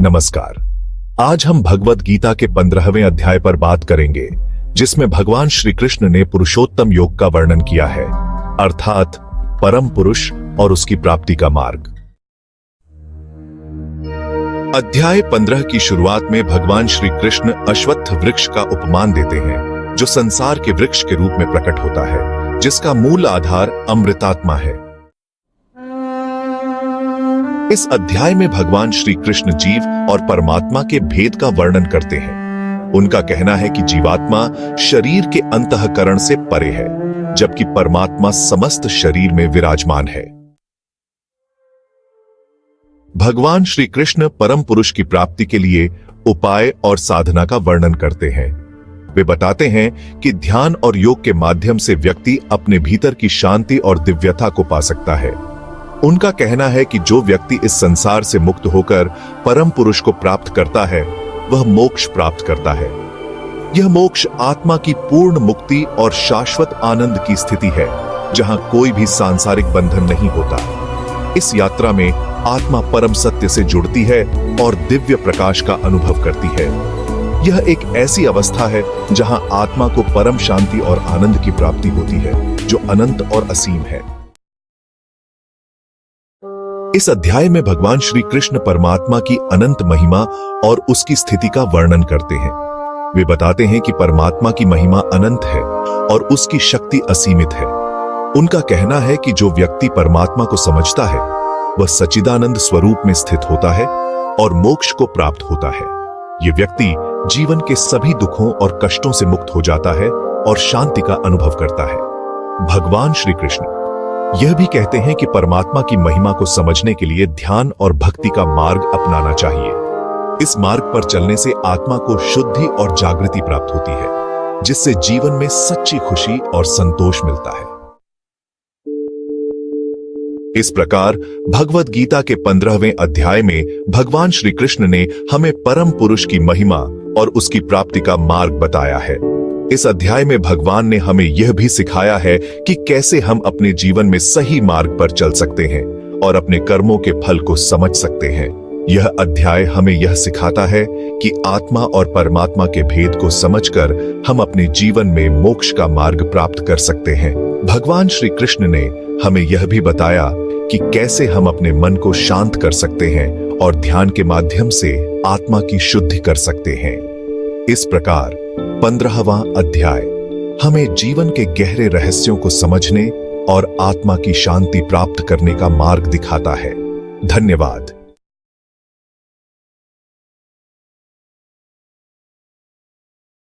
नमस्कार। आज हम भगवद गीता के 15वें अध्याय पर बात करेंगे, जिसमें भगवान श्री कृष्ण ने पुरुषोत्तम योग का वर्णन किया है, अर्थात परम पुरुष और उसकी प्राप्ति का मार्ग। अध्याय 15 की शुरुआत में भगवान श्री कृष्ण अश्वत्थ वृक्ष का उपमान देते हैं, जो संसार के वृक्ष के रूप में प्रकट होता है, जिसका मूल आधार अमृतात्मा है। इस अध्याय में भगवान श्री कृष्ण जीव और परमात्मा के भेद का वर्णन करते हैं। उनका कहना है कि जीवात्मा शरीर के अंतःकरण से परे है, जबकि परमात्मा समस्त शरीर में विराजमान है। भगवान श्री कृष्ण परम पुरुष की प्राप्ति के लिए उपाय और साधना का वर्णन करते हैं। वे बताते हैं कि ध्यान और योग के माध्यम से व्यक्ति अपने भीतर की शांति और दिव्यता को पा सकता है। उनका कहना है कि जो व्यक्ति इस संसार से मुक्त होकर परम पुरुष को प्राप्त करता है, वह मोक्ष प्राप्त करता है। यह मोक्ष आत्मा की पूर्ण मुक्ति और शाश्वत आनंद की स्थिति है, जहां कोई भी सांसारिक बंधन नहीं होता। इस यात्रा में आत्मा परम सत्य से जुड़ती है और दिव्य प्रकाश का अनुभव करती है। यह एक ऐसी अवस्था है जहां आत्मा को परम शांति और आनंद की प्राप्ति होती है, जो अनंत और असीम है। इस अध्याय में भगवान श्री कृष्ण परमात्मा की अनंत महिमा और उसकी स्थिति का वर्णन करते हैं। वे बताते हैं कि परमात्मा की महिमा अनंत है और उसकी शक्ति असीमित है। उनका कहना है कि जो व्यक्ति परमात्मा को समझता है, वह सच्चिदानंद स्वरूप में स्थित होता है और मोक्ष को प्राप्त होता है। यह व्यक्ति जीवन के सभी दुखों और कष्टों से मुक्त हो जाता है और शांति का अनुभव करता है। भगवान श्री कृष्ण यह भी कहते हैं कि परमात्मा की महिमा को समझने के लिए ध्यान और भक्ति का मार्ग अपनाना चाहिए। इस मार्ग पर चलने से आत्मा को शुद्धि और जागृति प्राप्त होती है, जिससे जीवन में सच्ची खुशी और संतोष मिलता है। इस प्रकार भगवद गीता के 15वें अध्याय में भगवान श्री कृष्ण ने हमें परम पुरुष की महिमा और उसकी प्राप्ति का मार्ग बताया है। इस अध्याय में भगवान ने हमें यह भी सिखाया है कि कैसे हम अपने जीवन में सही मार्ग पर चल सकते हैं और अपने कर्मों के फल को समझ सकते हैं। यह अध्याय हमें यह सिखाता है कि आत्मा और परमात्मा के भेद को समझकर हम अपने जीवन में मोक्ष का मार्ग प्राप्त कर सकते हैं। भगवान श्री कृष्ण ने हमें यह भी बताया कि कैसे हम अपने मन को शांत कर सकते हैं और ध्यान के माध्यम से आत्मा की शुद्धि कर सकते हैं। इस प्रकार 15वां अध्याय हमें जीवन के गहरे रहस्यों को समझने और आत्मा की शांति प्राप्त करने का मार्ग दिखाता है। धन्यवाद।